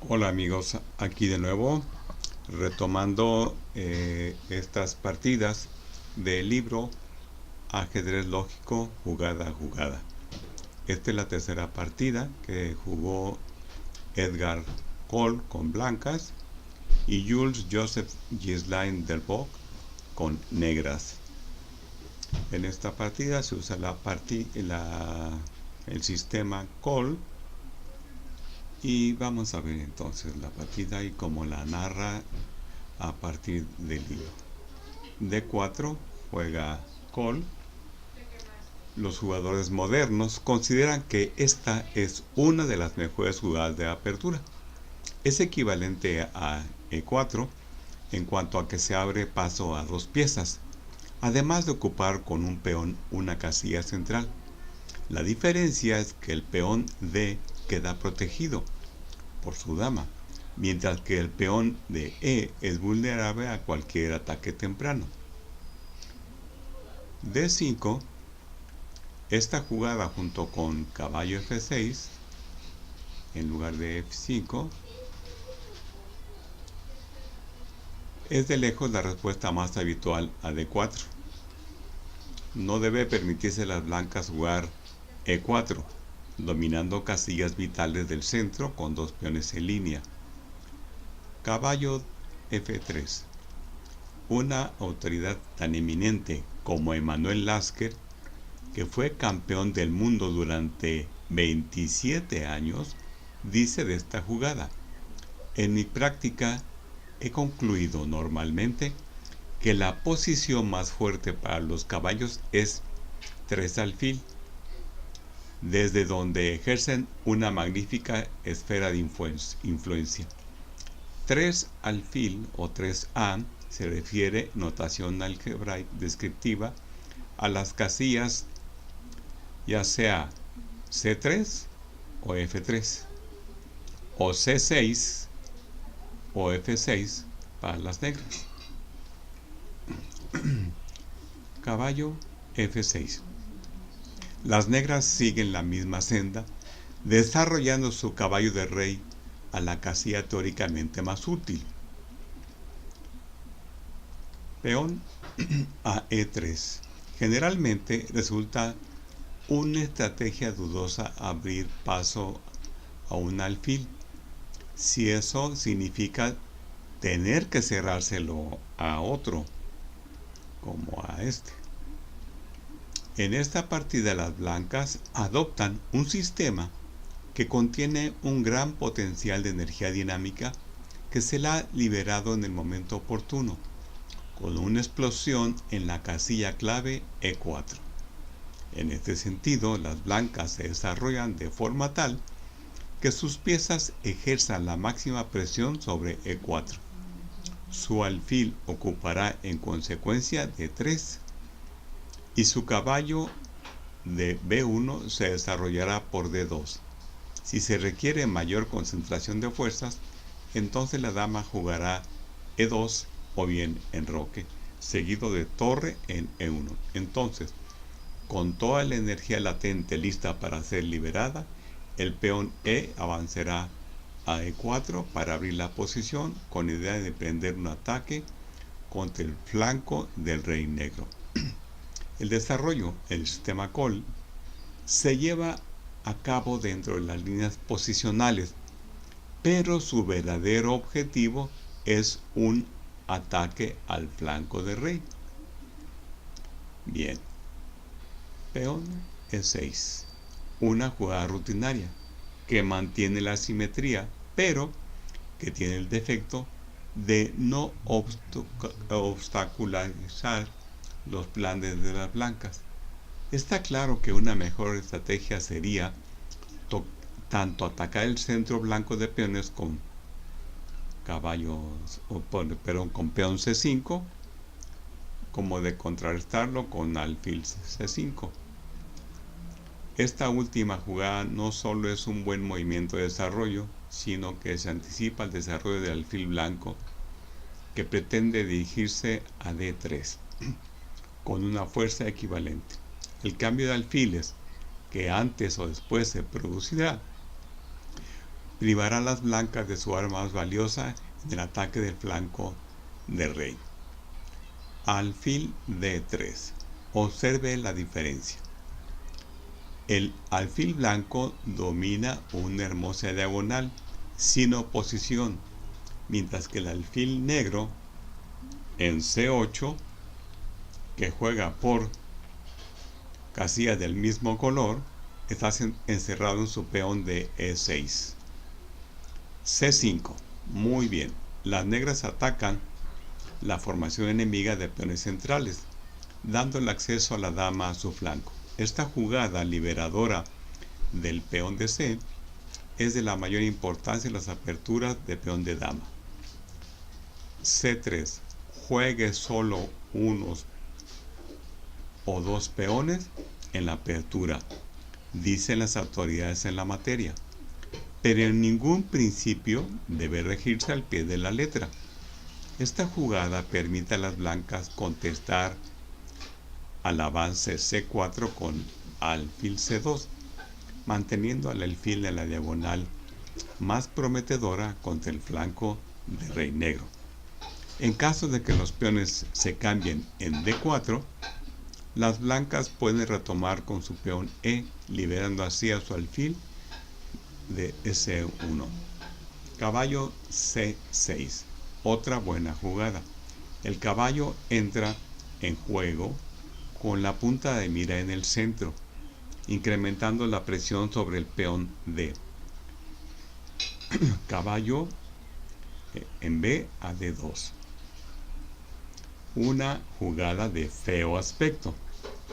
Hola amigos, aquí de nuevo retomando estas partidas del libro Ajedrez Lógico Jugada a Jugada. Esta es la tercera partida que jugó Edgar Cole con blancas y Jules Joseph Ghislain Delboc con negras. En esta partida se usa el sistema Cole. Y vamos a ver entonces la partida y cómo la narra a partir del libro. D4 juega Cole. Los jugadores modernos consideran que esta es una de las mejores jugadas de apertura. Es equivalente a E4 en cuanto a que se abre paso a dos piezas, además de ocupar con un peón una casilla central. La diferencia es que el peón D queda protegido por su dama, mientras que el peón de E es vulnerable a cualquier ataque temprano. D5, esta jugada junto con caballo F6 en lugar de F5 es de lejos la respuesta más habitual a D4. No debe permitirse a las blancas jugar E4, dominando casillas vitales del centro con dos peones en línea. Caballo F3. Una autoridad tan eminente como Emanuel Lasker, que fue campeón del mundo durante 27 años, dice de esta jugada: en mi práctica he concluido normalmente que la posición más fuerte para los caballos es 3 alfil, desde donde ejercen una magnífica esfera de influencia. 3 alfil o 3A se refiere, notación algebraica descriptiva, a las casillas ya sea C3 o F3 o C6 o F6 para las negras. Caballo F6. Las negras siguen la misma senda, desarrollando su caballo de rey a la casilla teóricamente más útil. Peón a E3. Generalmente resulta una estrategia dudosa abrir paso a un alfil, si eso significa tener que cerrárselo a otro, como a este. En esta partida las blancas adoptan un sistema que contiene un gran potencial de energía dinámica que se la ha liberado en el momento oportuno, con una explosión en la casilla clave E4. En este sentido, las blancas se desarrollan de forma tal que sus piezas ejerzan la máxima presión sobre E4. Su alfil ocupará en consecuencia D3 y su caballo de B1 se desarrollará por D2. Si se requiere mayor concentración de fuerzas, entonces la dama jugará E2 o bien enroque, seguido de torre en E1. Entonces, con toda la energía latente lista para ser liberada, el peón E avanzará a E4 para abrir la posición con idea de emprender un ataque contra el flanco del rey negro. El desarrollo del sistema Cole se lleva a cabo dentro de las líneas posicionales, pero su verdadero objetivo es un ataque al flanco del rey. Bien. Peón E6. Una jugada rutinaria que mantiene la simetría, pero que tiene el defecto de no obstaculizar los planes de las blancas. Está claro que una mejor estrategia sería tanto atacar el centro blanco de peones con caballos, con peón C5, como de contrarrestarlo con alfil C5. Esta última jugada no solo es un buen movimiento de desarrollo, sino que se anticipa el desarrollo del alfil blanco, que pretende dirigirse a D3 con una fuerza equivalente. El cambio de alfiles, que antes o después se producirá, privará a las blancas de su arma más valiosa en el ataque del flanco del rey. Alfil D3. Observe la diferencia. El alfil blanco domina una hermosa diagonal sin oposición, mientras que el alfil negro en C8, que juega por casillas del mismo color, está encerrado en su peón de E6. C5. Muy bien. Las negras atacan la formación enemiga de peones centrales, dando el acceso a la dama a su flanco. Esta jugada liberadora del peón de C es de la mayor importancia en las aperturas de peón de dama. C3. Juegue solo unos o dos peones en la apertura, dicen las autoridades en la materia, pero en ningún principio debe regirse al pie de la letra. Esta jugada permite a las blancas contestar al avance C4 con alfil C2, manteniendo al alfil en la diagonal más prometedora contra el flanco de rey negro. En caso de que los peones se cambien en D4, las blancas pueden retomar con su peón E, liberando así a su alfil de S1. Caballo C6. Otra buena jugada. El caballo entra en juego con la punta de mira en el centro, incrementando la presión sobre el peón D. Caballo en B a D2. Una jugada de feo aspecto.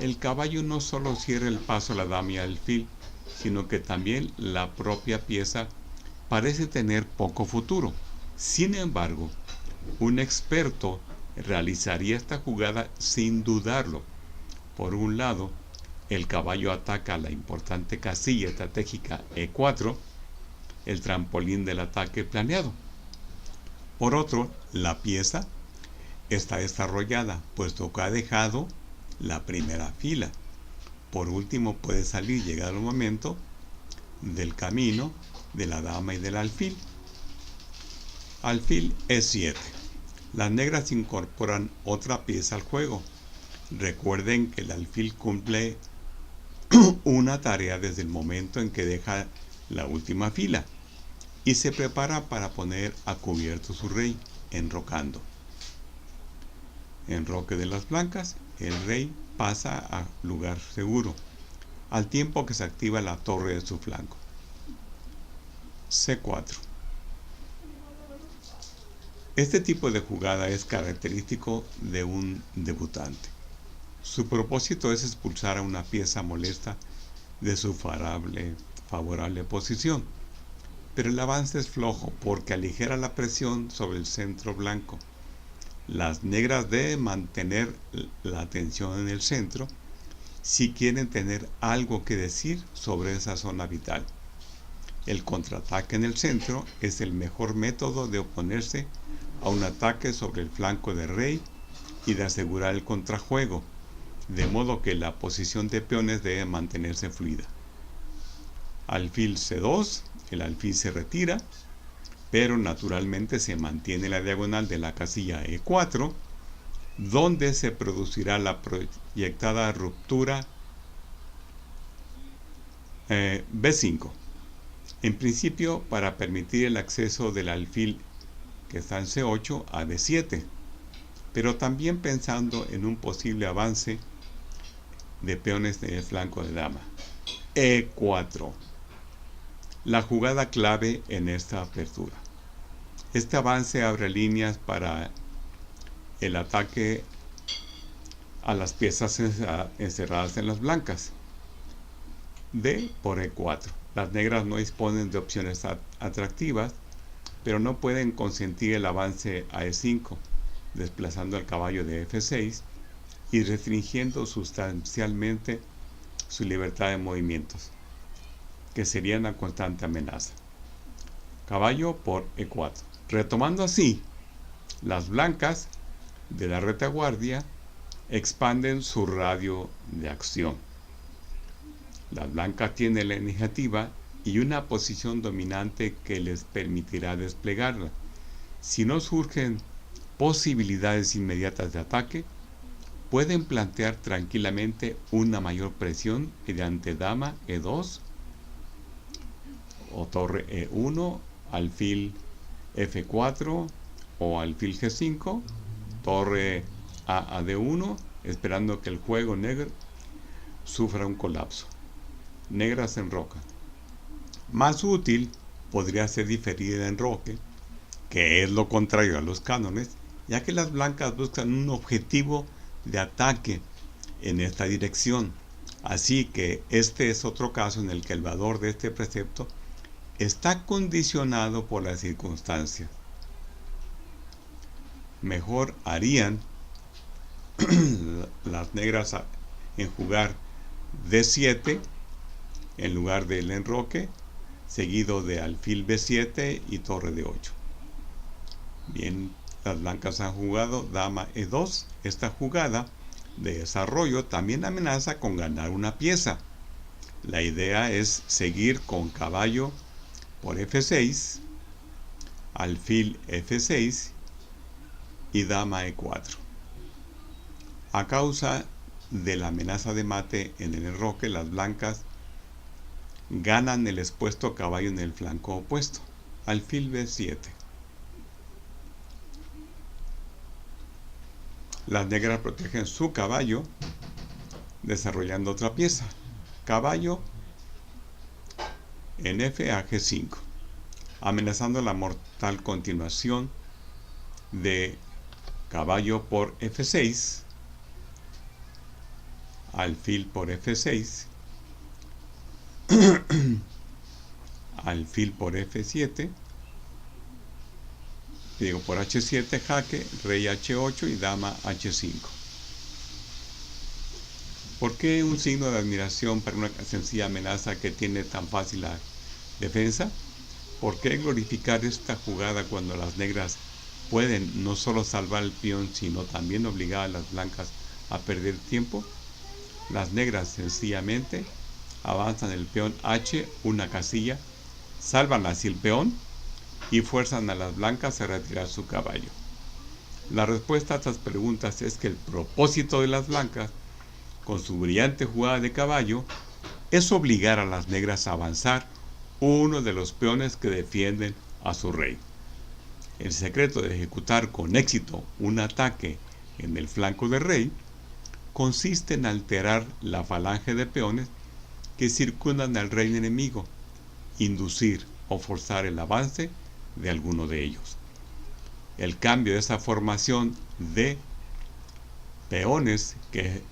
El caballo no solo cierra el paso a la dama y al alfil, sino que también la propia pieza parece tener poco futuro. Sin embargo, un experto realizaría esta jugada sin dudarlo. Por un lado, el caballo ataca la importante casilla estratégica E4, el trampolín del ataque planeado. Por otro, la pieza está desarrollada, puesto que ha dejado la primera fila. Por último, puede salir, llegado el momento, del camino de la dama y del alfil. Alfil E7. Las negras incorporan otra pieza al juego. Recuerden que el alfil cumple una tarea desde el momento en que deja la última fila y se prepara para poner a cubierto su rey, enrocando. Enroque de las blancas, el rey pasa a lugar seguro, al tiempo que se activa la torre de su flanco. C4. Este tipo de jugada es característico de un debutante. Su propósito es expulsar a una pieza molesta de su favorable posición, pero el avance es flojo porque aligera la presión sobre el centro blanco. Las negras deben mantener la atención en el centro si quieren tener algo que decir sobre esa zona vital. El contraataque en el centro es el mejor método de oponerse a un ataque sobre el flanco del rey y de asegurar el contrajuego, de modo que la posición de peones debe mantenerse fluida. Alfil C2, el alfil se retira, pero naturalmente se mantiene la diagonal de la casilla E4, donde se producirá la proyectada ruptura B5. En principio, para permitir el acceso del alfil que está en C8 a D7, pero también pensando en un posible avance de peones en el flanco de dama. E4. La jugada clave en esta apertura. Este avance abre líneas para el ataque a las piezas encerradas en las blancas. D por E4. Las negras no disponen de opciones atractivas, pero no pueden consentir el avance a E5, desplazando al caballo de F6 y restringiendo sustancialmente su libertad de movimientos, que serían una constante amenaza. Caballo por E4. Retomando así, las blancas de la retaguardia expanden su radio de acción. Las blancas tienen la iniciativa y una posición dominante que les permitirá desplegarla. Si no surgen posibilidades inmediatas de ataque, pueden plantear tranquilamente una mayor presión mediante dama E2 o torre E1, alfil F4 o alfil G5, torre a D1, esperando que el juego negro sufra un colapso. Negras en roca. Más útil podría ser diferir el enroque, que es lo contrario a los cánones, ya que las blancas buscan un objetivo de ataque en esta dirección. Así que este es otro caso en el que el valor de este precepto está condicionado por las circunstancias. Mejor harían las negras en jugar D7 en lugar del enroque, seguido de alfil B7 y torre D8. Bien, las blancas han jugado dama E2. Esta jugada de desarrollo también amenaza con ganar una pieza. La idea es seguir con caballo por F6, alfil F6 y dama E4. A causa de la amenaza de mate en el enroque, las blancas ganan el expuesto caballo en el flanco opuesto, alfil B7. Las negras protegen su caballo desarrollando otra pieza, caballo en F a G5, amenazando la mortal continuación de caballo por F6, alfil por F6, alfil por F7, digo por H7, jaque, rey H8 y dama H5. ¿Por qué un signo de admiración para una sencilla amenaza que tiene tan fácil la defensa? ¿Por qué glorificar esta jugada cuando las negras pueden no solo salvar el peón, sino también obligar a las blancas a perder tiempo? Las negras sencillamente avanzan el peón H una casilla, salvan así el peón y fuerzan a las blancas a retirar su caballo. La respuesta a estas preguntas es que el propósito de las blancas, con su brillante jugada de caballo, es obligar a las negras a avanzar uno de los peones que defienden a su rey. El secreto de ejecutar con éxito un ataque en el flanco del rey consiste en alterar la falange de peones que circundan al rey enemigo, inducir o forzar el avance de alguno de ellos. El cambio de esa formación de peones que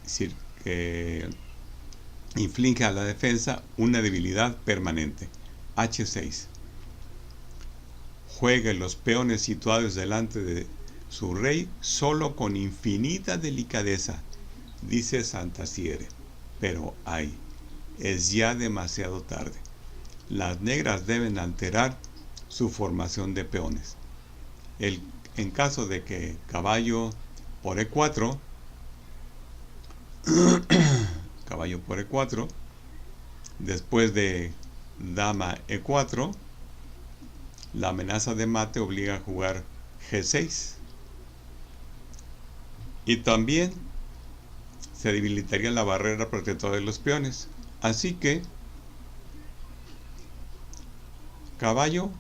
inflige a la defensa una debilidad permanente. H6. Juegue los peones situados delante de su rey solo con infinita delicadeza, dice Santasiere. Pero ay, es ya demasiado tarde. Las negras deben alterar su formación de peones. En caso de que caballo por E4, caballo por E4, después de dama E4, la amenaza de mate obliga a jugar G6. Y también se debilitaría la barrera protectora de los peones. Así que caballo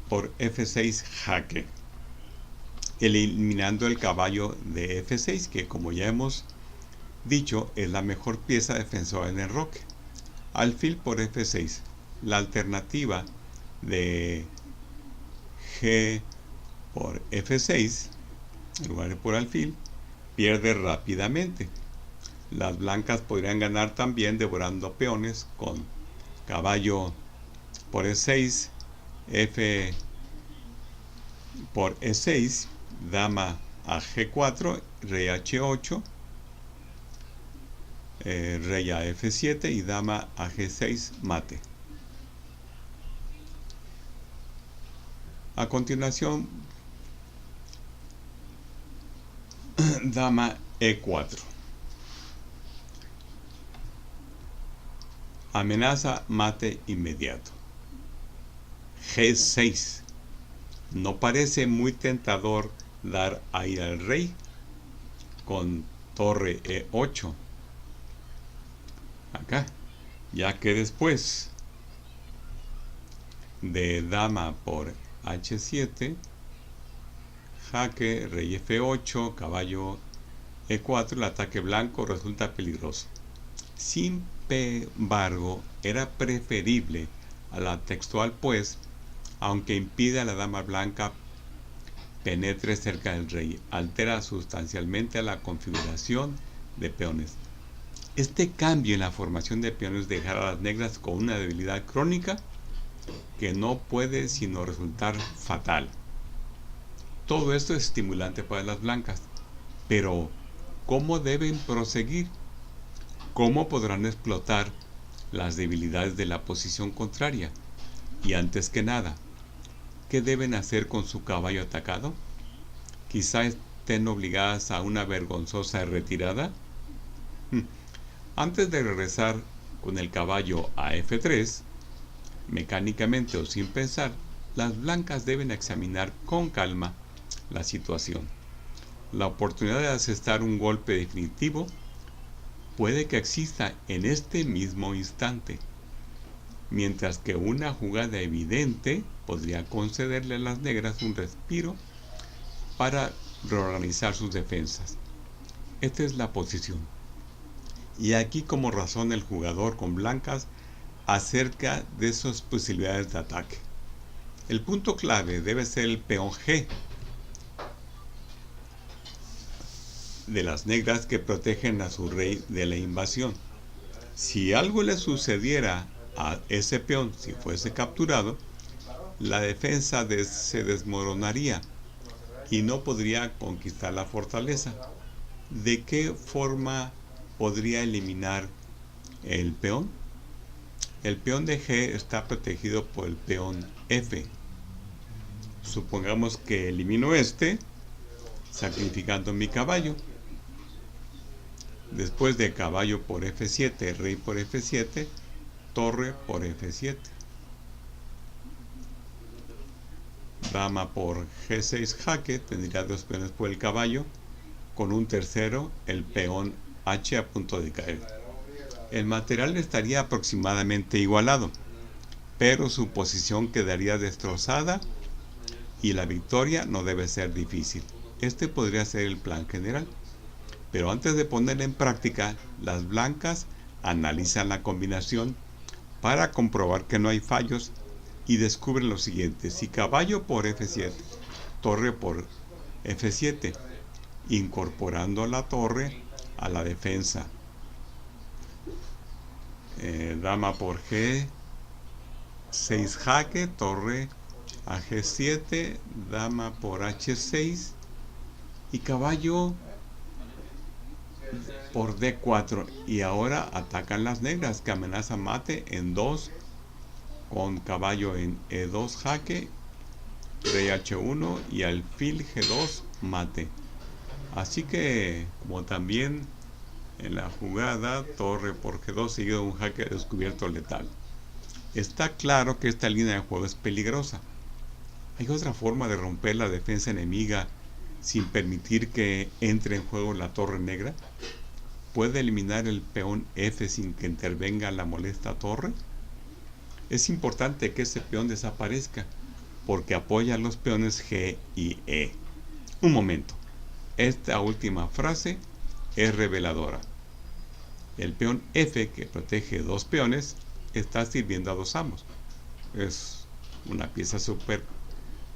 por F6 jaque, eliminando el caballo de F6, que como ya hemos dicho es la mejor pieza defensora en el enroque. Alfil por F6. La alternativa de G por F6 en lugar de por alfil pierde rápidamente. Las blancas podrían ganar también devorando peones con caballo por E6, F por E6, dama a G4, rey H8, rey a F7 y dama a G6, mate. A continuación, dama E4. Amenaza mate inmediato. G6. No parece muy tentador dar ahí al rey con torre E8. Acá. Ya que después de dama por H7, jaque, rey F8, caballo E4, el ataque blanco resulta peligroso. Sin embargo, era preferible a la textual pues, aunque impide a la dama blanca penetre cerca del rey, altera sustancialmente la configuración de peones. Este cambio en la formación de peones dejará a las negras con una debilidad crónica que no puede sino resultar fatal. Todo esto es estimulante para las blancas, pero ¿cómo deben proseguir? ¿Cómo podrán explotar las debilidades de la posición contraria? Y antes que nada, ¿qué deben hacer con su caballo atacado? Quizá estén obligadas a una vergonzosa retirada. Antes de regresar con el caballo a F3, mecánicamente o sin pensar, las blancas deben examinar con calma la situación. La oportunidad de asestar un golpe definitivo puede que exista en este mismo instante, mientras que una jugada evidente podría concederle a las negras un respiro para reorganizar sus defensas. Esta es la posición. Y aquí como razón el jugador con blancas acerca de sus posibilidades de ataque. El punto clave debe ser el peón G de las negras que protegen a su rey de la invasión. Si algo le sucediera a ese peón, si fuese capturado, la defensa se desmoronaría y no podría conquistar la fortaleza. ¿De qué forma podría eliminar el peón? El peón de G está protegido por el peón F. Supongamos que elimino este, sacrificando mi caballo. Después de caballo por F7, rey por F7, torre por F7. Dama por G6 jaque, tendría dos peones por el caballo, con un tercero, el peón H a punto de caer. El material estaría aproximadamente igualado, pero su posición quedaría destrozada y la victoria no debe ser difícil. Este podría ser el plan general. Pero antes de ponerla en práctica, las blancas analizan la combinación para comprobar que no hay fallos y descubren lo siguiente: si caballo por F7, torre por F7, incorporando la torre a la defensa, dama por G6 jaque, torre a G7, dama por H6 y caballo por D4, y ahora atacan las negras que amenazan mate en 2 con caballo en E2 jaque, rey H1 y alfil G2 mate. Así que, como también en la jugada torre por G2 seguido de un jaque descubierto letal, está claro que esta línea de juego es peligrosa. ¿Hay otra forma de romper la defensa enemiga sin permitir que entre en juego la torre negra? ¿Puede eliminar el peón F sin que intervenga la molesta torre? Es importante que ese peón desaparezca, porque apoya a los peones G y E. Un momento, esta última frase es reveladora. El peón F, que protege dos peones, está sirviendo a dos amos. Es una pieza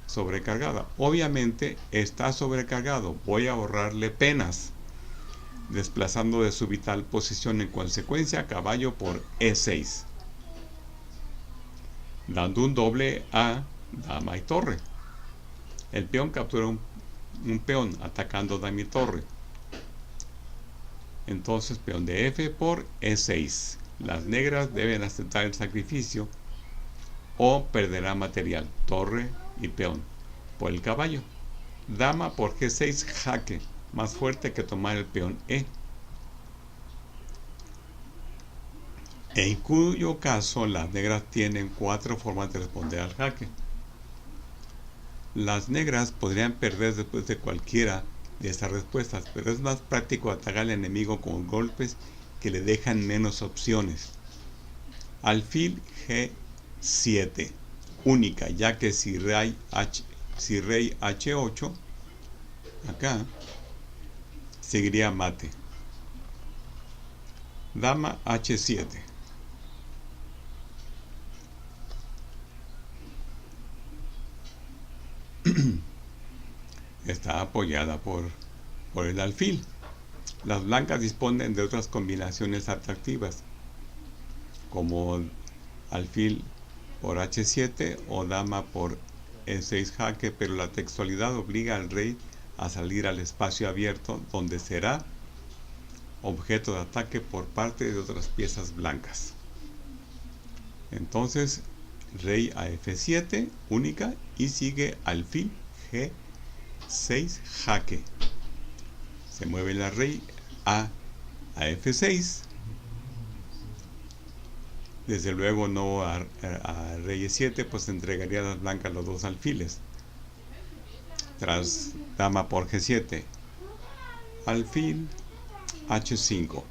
sobrecargada. Obviamente está sobrecargado. Voy a ahorrarle penas, desplazando de su vital posición en consecuencia caballo por E6, dando un doble a dama y torre. El peón captura un peón atacando dama y torre. Entonces peón de F por E6. Las negras deben aceptar el sacrificio o perderá material, torre y peón, por el caballo. Dama por G6 jaque, más fuerte que tomar el peón E. en cuyo caso las negras tienen 4 formas de responder al jaque. Las negras podrían perder después de cualquiera de estas respuestas, pero es más práctico atacar al enemigo con golpes que le dejan menos opciones. Alfil G7, única, ya que si rey H8, acá, seguiría mate. Dama H7. Está apoyada por el alfil. Las blancas disponen de otras combinaciones atractivas, como alfil por H7 o dama por E6 jaque, pero la textualidad obliga al rey a salir al espacio abierto, donde será objeto de ataque por parte de otras piezas blancas. Entonces, rey a F7, única, y sigue alfil G6 jaque. Se mueve la rey a F6. Desde luego no a rey E7, pues entregaría a las blancas los dos alfiles. Tras dama por G7, alfil H5.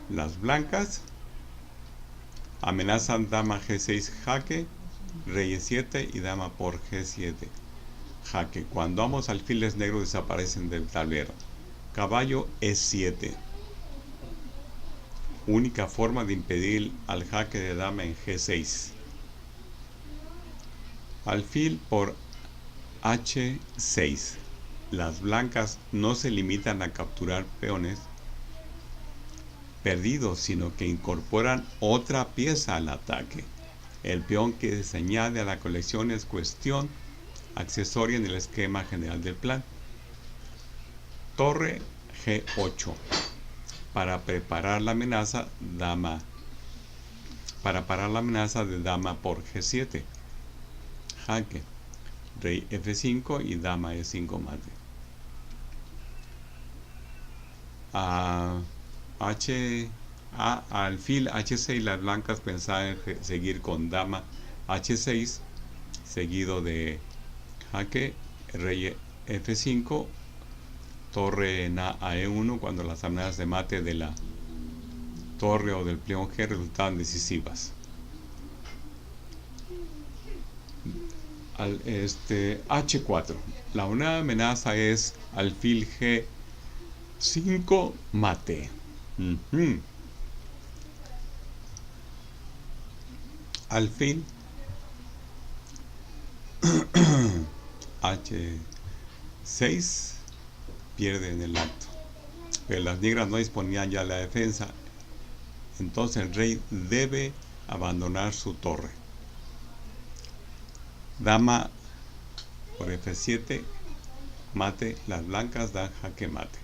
Las blancas amenazan dama G6 jaque, rey E7 y dama por G7 jaque. Cuando ambos alfiles negros desaparecen del tablero. Caballo E7. Única forma de impedir al jaque de dama en G6. Alfil por H6. Las blancas no se limitan a capturar peones perdidos, sino que incorporan otra pieza al ataque. El peón que se añade a la colección es cuestión accesoria en el esquema general del plan. Torre G8. Para preparar la amenaza de dama por G7 jaque, rey F5 y dama E5 mate. Alfil H6, las blancas pensaban en seguir con dama H6 seguido de jaque, rey F5, torre a E1, cuando las amenazas de mate de la torre o del peón G resultaban decisivas. H4. La nueva amenaza es alfil G5 mate. Alfil H6 pierde en el acto, pero las negras no disponían ya la defensa, entonces el rey debe abandonar su torre. Dama por F7 mate, las blancas dan jaque mate.